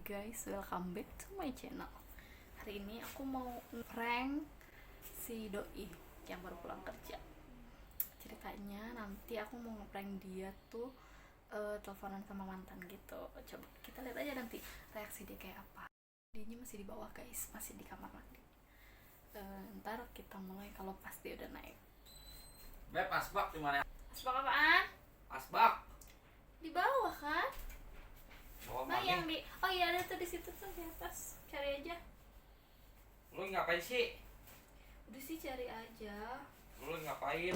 guys, welcome back to my channel. Hari ini aku mau prank si doi yang baru pulang kerja. Ceritanya nanti aku mau ngeprank dia tuh teleponan sama mantan gitu. Coba kita lihat aja nanti reaksi dia kayak apa. Dianya masih di bawah guys, masih di kamar mandi. Ntar kita mulai kalau pas dia udah naik. Beb, asbak di mana? Asbak apaan? Asbak. Di bawah kan? Bawa Nah, mami. yang di oh iya ada tuh di situ tuh di atas. Cari aja. Lu ngapain sih? Udah sih cari aja. Lu ngapain?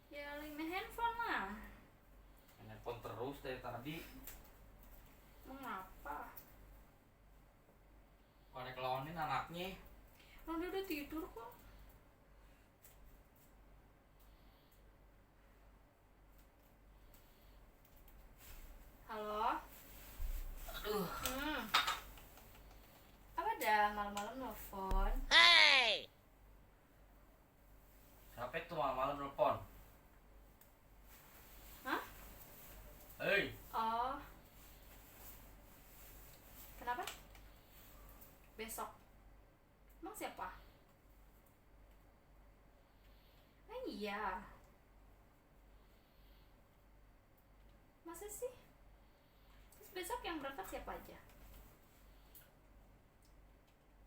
Ya lagi main handphone lah. Main handphone terus dari tadi. Mengapa? Pada kelaunin anaknya. Dia udah tidur kok. Halo? Aduh. Apa dah malam-malam nelfon? Siapa itu malam-malam nelpon? Hah? Hei, Oh. Kenapa? Besok. Emang siapa? Ah iya. Masa sih? Terus besok yang berangkat siapa aja?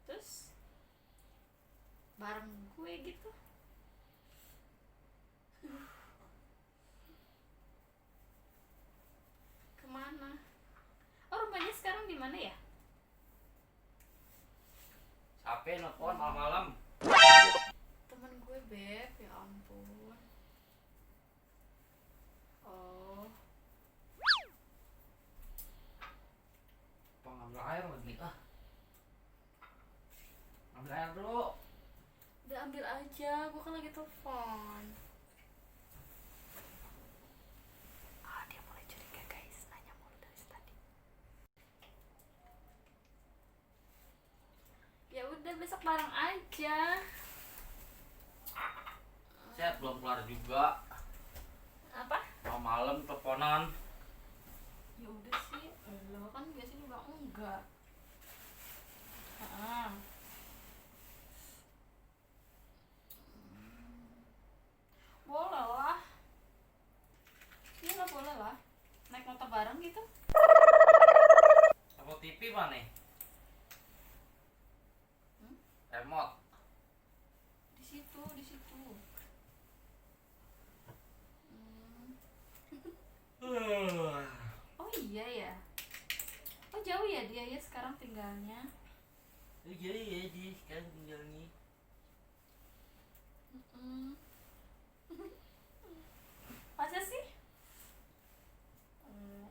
Terus bareng gue gitu. Kemana? Oh, rumahnya sekarang di mana ya? siapa yang nelpon malam-malam? Temen gue beb, ya ampun. Oh, Apa ngambil air lagi? Ambil air dulu. udah ambil aja, gue kan lagi telepon. Dia mulai curiga guys, nanya mulu dari tadi. Ya udah besok bareng aja. Saya belum keluar juga. Apa? Malam teleponan. Ya udah sih, lo kan biasanya juga enggak. Heeh. Boleh lah. Iya lah, boleh lah. Naik motor bareng gitu. Remote TV mana? Remote. Di situ, di situ. Oh iya ya. Oh jauh ya dia ya sekarang tinggalnya. Iya iya di sekarang tinggalnya. Masa sih?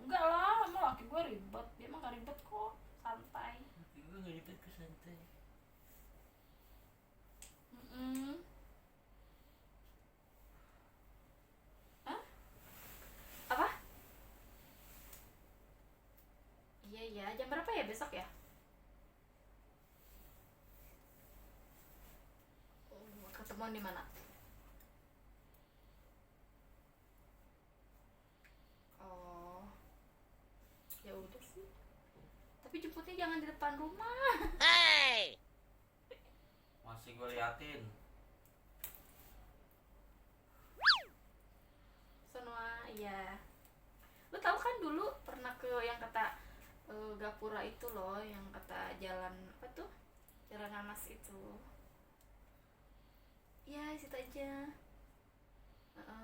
Enggak lah, emang laki gue ribet. Dia emang gak ribet kok, santai. Gue gak ribet ke santai. Hah? Apa? Iya ya, jam berapa ya besok ya? Ketemuan di mana? Oh, ya udah sih. Tapi jemputnya jangan di depan rumah. Masih gue liatin. Sonoa, iya. Lu tahu kan dulu pernah ke yang kata Gapura itu loh, yang kata jalan apa tuh? Jalan Nanas itu. Iya, situ aja.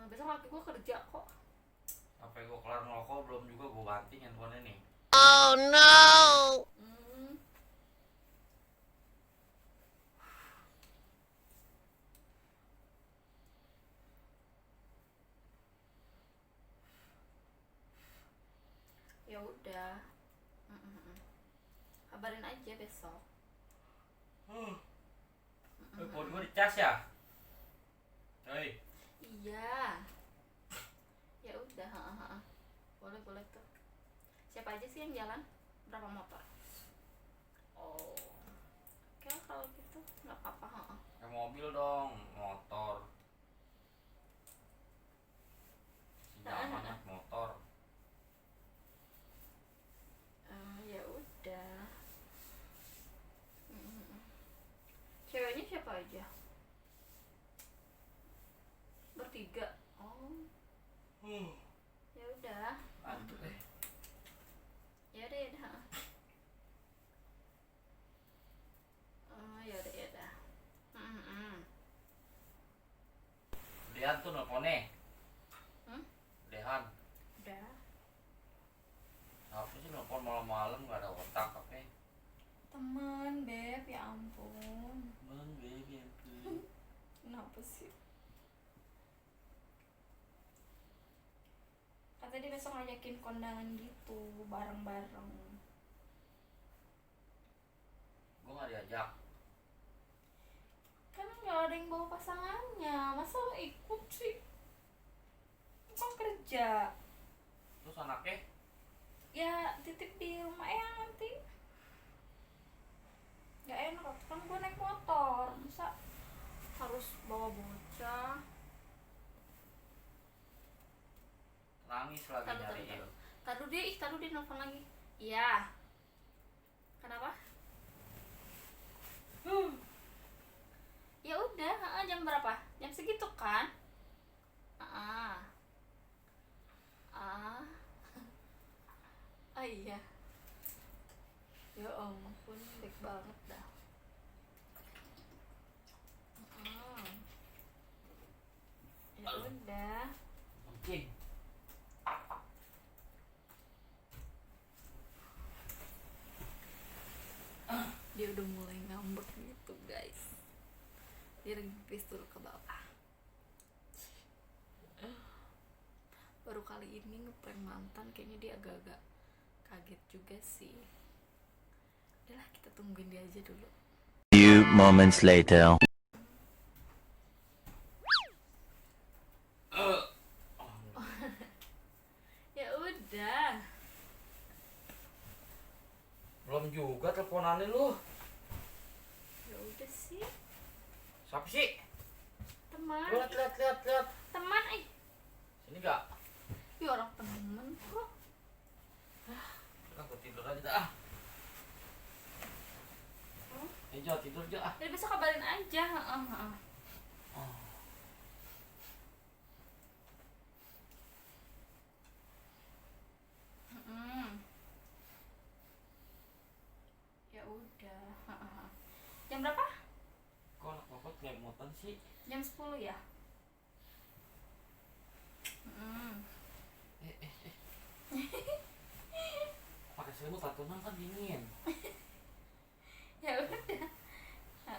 Besok laki gue kerja kok. Sampai gue kelar ngerokok belum juga gue banting handphone ini. Hmm. Ya udah. Kabarin aja besok. Handphone gue dicas ya? Hei. Iya. Ya udah, boleh boleh tuh. Siapa aja sih yang jalan? Berapa motor? Oh, oke lah kalau gitu nggak apa-apa. Mobil dong, motor. Jangan motor. Ya udah. Ya udah. Aduh Ya udah ya udah. Ya udah ya udah. Dehan tuh nelponnya. Dehan. Udah. Apa sih nelpon malam-malam gak ada otak apa? Temen beb, ya ampun. Bang baby ampun. Kenapa sih? Katanya dia besok ngajakin kondangan gitu, bareng-bareng. Gue gak diajak. Kan nggak ada yang bawa pasangannya, masa lo ikut sih? Kan kerja. Terus anaknya? Ya titip di rumah Eyang nanti. Gak enak kan gue naik motor, masa harus bawa bocah. Nangis lagi nyariin. Taruh dia nelfon lagi. Iya. Kenapa? Ya udah, jam berapa? Jam segitu kan? Iya. Ya ampun, baik banget dah. Ya udah. Mungkin. Dia udah mulai ngambek gitu guys. Dia ringkis dulu ke bawah. Baru kali ini ngeprank mantan, kayaknya dia agak-agak kaget juga sih. Udahlah, kita tungguin dia aja dulu. Few moments later. Ya udah. Belum juga teleponannya lu. Ya udah sih. Siapa sih? Teman. Lihat. Teman Sini gak? Ya orang temen kok. Aku tidur aja dah. Ayo tidur aja ah. Jadi besok kabarin aja. Ya udah. Jam berapa? Kok anak papa kayak motan sih? Jam 10 ya? Pakai selimut tatunan kan dingin. Ya udah. Ya,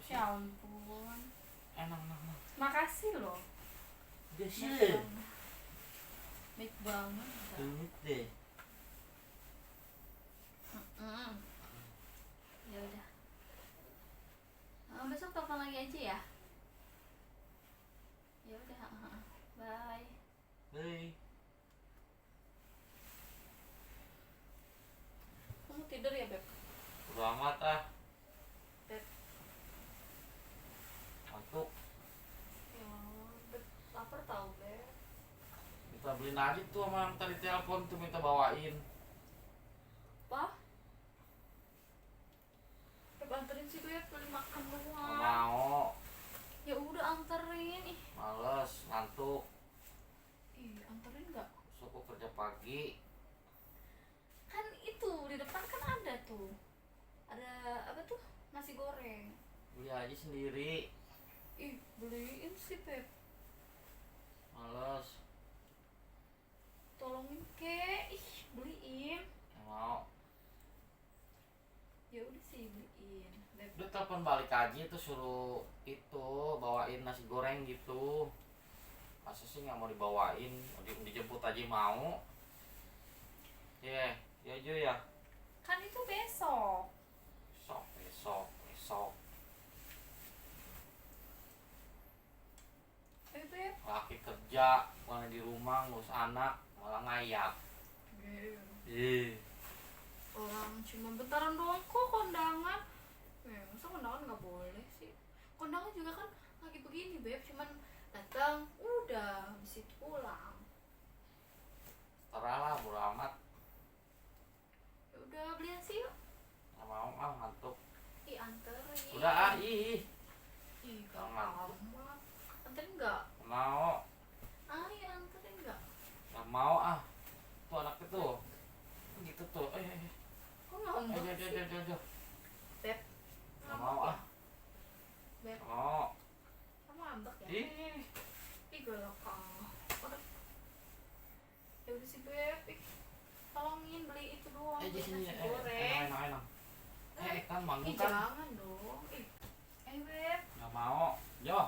Ya ampun. enak. Makasih loh. Dia Baik sih. banget. Baik banget. Tuh deh. Ya udah. Besok telepon lagi aja ya. Ya udah. Bye. Hei. Kamu tidur ya, Beb? Udah amat ah. Beb. Ngantuk. Ya, Beb lapar tau, Beb. Minta beliin aja tuh sama yang tadi telepon tuh, minta bawain. Apa? Beb anterin sih, Beb, beli makan Nggak doang. mau. Ya udah anterin. Ih, Males, ngantuk. anterin nggak? Besok aku kerja pagi. Kan itu di depan kan ada tuh. Ada apa tuh? Nasi goreng. Beli aja sendiri. Ih, beliin sih, Beb. Males. Tolongin ke. Ih, beliin. Nggak mau. Ya udah sih beliin, Beb. Udah telepon balik aja tuh, suruh itu bawain nasi goreng gitu. Masa sih nggak mau dibawain, dijemput aja mau. Ya aja ya. Kan itu besok. Besok. Beb. Laki kerja, mana di rumah ngurus anak, malah ngayak. Orang cuma bentaran doang kok kondangan. Masa kondangan nggak boleh sih? Kondangan juga kan lagi begini, Beb. Cuman datang, udah habis itu pulang. Terah lah, bodo amat. Ya udah beli nasi yuk. Nggak mau ah, ngantuk. Ih, anterin. Udah ah, ih. Ih, Ngantuk. amat. Anterin nggak? Nggak mau. Ayo anterin. beli sini nasi goreng. enak. Kan manggung Ih, kan. jangan dong. Beb. Nggak mau. Jo.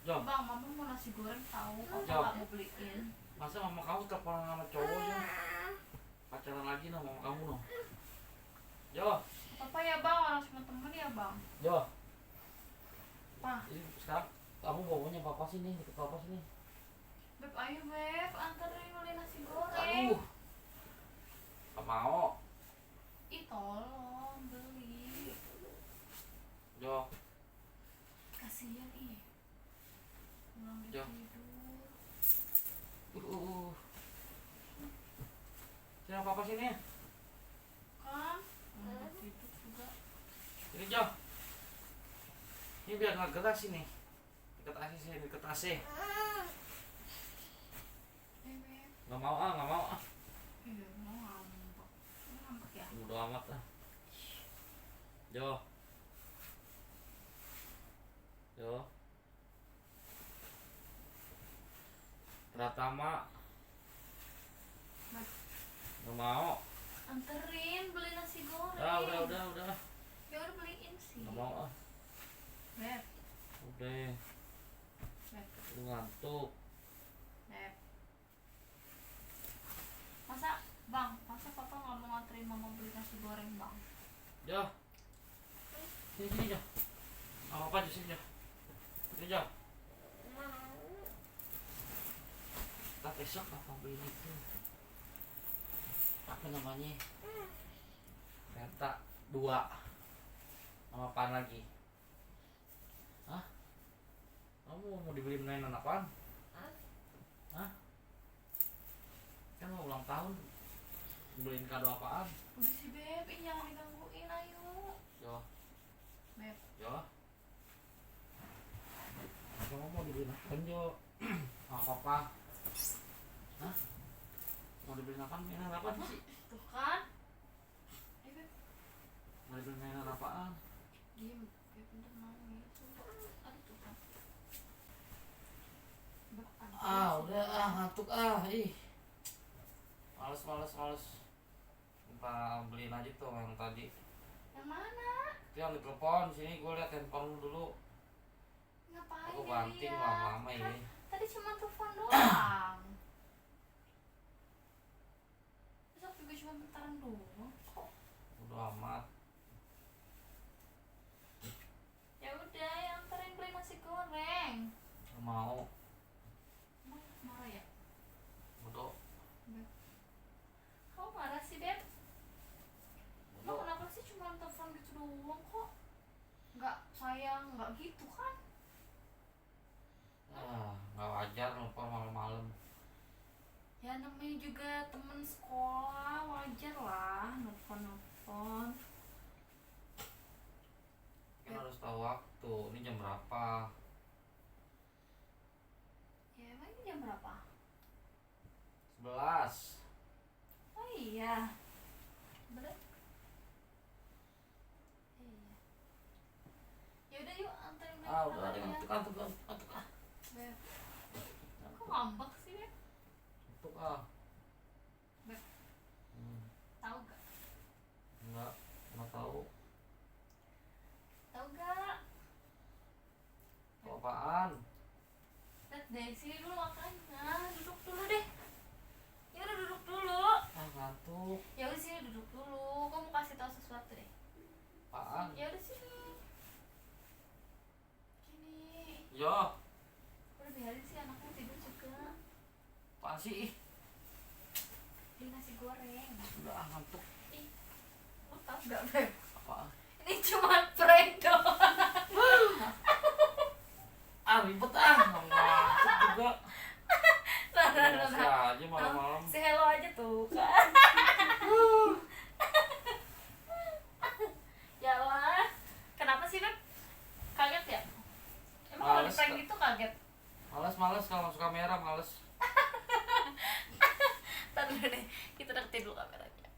Bang, mama mau nasi goreng tahu. Papa Jo. nggak mau beliin. Masa mama kamu teleponan sama cowok Jo? Pacaran lagi sama mama kamu no. Jo. Papa ya bang, orang cuma temen ya bang. Jo. Pak. Ini sekarang kamu bawanya papa sini, ikut papa sini. Beb, ayo Beb, anterin beli nasi goreng. Aduh. Nggak mau. Ih, tolong beli. Jo. Kasihan ih. Pulang Jo. tidur. Sini papa sini. Kan? Tidur juga. Ini Jo. Ini biar nggak gerak sini. Dekat AC sini, dekat AC. Beb. Nggak mau nggak mau ah. Iya, mau ngambek. Mau ngambek ya? Udah amat ah. Jo. Pratama. Beb, Nggak mau. anterin beli nasi goreng. Udah. Ya udah beliin sih. Nggak mau ah. Beb, Udah. Beb, Lu ngantuk. Beb. Masa papa nggak mau nganterin mama beli nasi goreng bang? Jo. Sini Jo. Apa di sini Jo. Sini Jo. Tak besok apa beli itu? Apa namanya? Kereta 2. Sama apaan lagi? Hah? Kamu mau dibeli mainan apaan? Hah? Kan mau ulang tahun. Beliin kado apaan? Udah sih Beb, ih jangan digangguin, ayo. Jo. Beb, Jo. Kamu mau dibeliin apaan Jo? Apa? Hah? Mau dibeliin apaan? Mainan apaan sih? tuh kan? Beb, Mau dibeliin mainan apaan? diem. Beb, bentar nangis. Aduh tuh kan. Beb, Udah ngantuk ih. Males. Minta beliin aja tuh yang tadi. Yang mana? Itu yang ditelepon sini, gue liat handphone lu dulu. Ngapain Aku banting dilihat? lama-lama Kan ini. tadi cuma telepon doang. Besok juga cuma bentaran doang kok. Udah amat. Ya udah, yang anterin beli nasi goreng. Gak mau. Emang marah ya? Bodoh. Beb, kamu marah sih Beb? Emang Bodoh. kenapa sih cuma telepon gitu doang kok? Nggak sayang, nggak gitu kan? Gak wajar nelfon malam-malam. Ya namanya juga temen sekolah, wajar lah nelfon-nelfon. Kan harus tahu waktu. Ini jam berapa? Ya emang ini jam berapa? 11. Oh iya. Bener? Iya. Ya udah yuk anterin Beb Udah pulang ada ya. ngantuk Beb, kok ngambek sih Beb? Ngantuk Beb, Hmm, tahu gak? enggak tahu. Tahu gak? Kok apaan? Lihat deh sini dulu makanya, duduk dulu deh. Ya udah duduk dulu. Ngantuk. Ya udah sini duduk dulu. Kamu kasih tahu sesuatu deh. Apaan? Ya udah sini. Sini. Yo, Udah biarin sih anaknya tidur juga. apaan sih? Beli nasi goreng. Udah ngantuk. Ih, lu tau gak Beb? Apaan? Ini cuma prank doang. Ribet ngantuk juga. Biasa aja malam-malam. Si hello aja tuh kan. Yalah. Kenapa sih Beb? Kaget ya? Emang kalau di Males, prank Kak. gitu kaget? Males kalau masuk kamera, males. Ntar dulu deh, kita deketin dulu kameranya.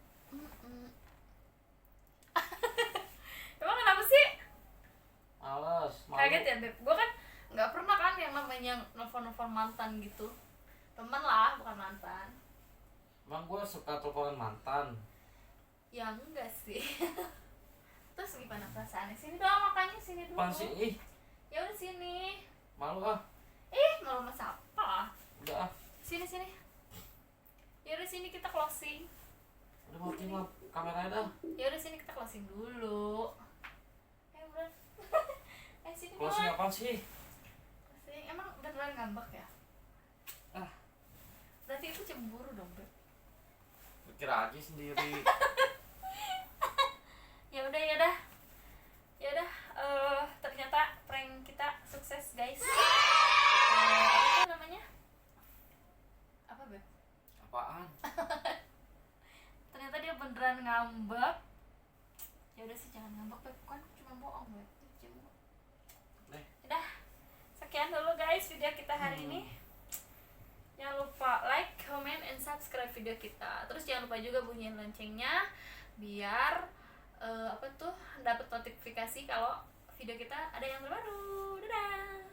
Emang kenapa sih? Males, malu. Kaget ya Beb? Gue kan gak pernah kan yang namanya nelfon-nelfon mantan gitu. Temen lah, bukan mantan. Emang gue suka teleponan mantan. Ya enggak sih. Terus gimana perasaannya? Sini dong, makanya sini dulu. Apaan sih? Ih, Ya udah sini. malu ah. Malu mas apa? Udah ah. Sini sini. Ya udah sini kita closing. Udah matiin lah kameranya dah. Ya udah sini kita closing dulu. Bulan. Sini Closing Bulan. apaan sih? Closing. Emang beneran ngambek ya? Ah, Berarti itu cemburu dong, Beb. pikir aja sendiri. Ya udah ya udah. Ya udah, ternyata prank kita sukses, guys. Apa tuh namanya? Apa, Beb? Apaan? Ternyata dia beneran ngambek. Ya udah sih, jangan ngambek, Beb. Kan cuma bohong, Beb. Cemburu. Deh. Udah. Sekian dulu guys video kita hari ini. Jangan lupa like, comment, and subscribe video kita. Terus jangan lupa juga bunyiin loncengnya biar dapat notifikasi kalau video kita ada yang terbaru. Dadah.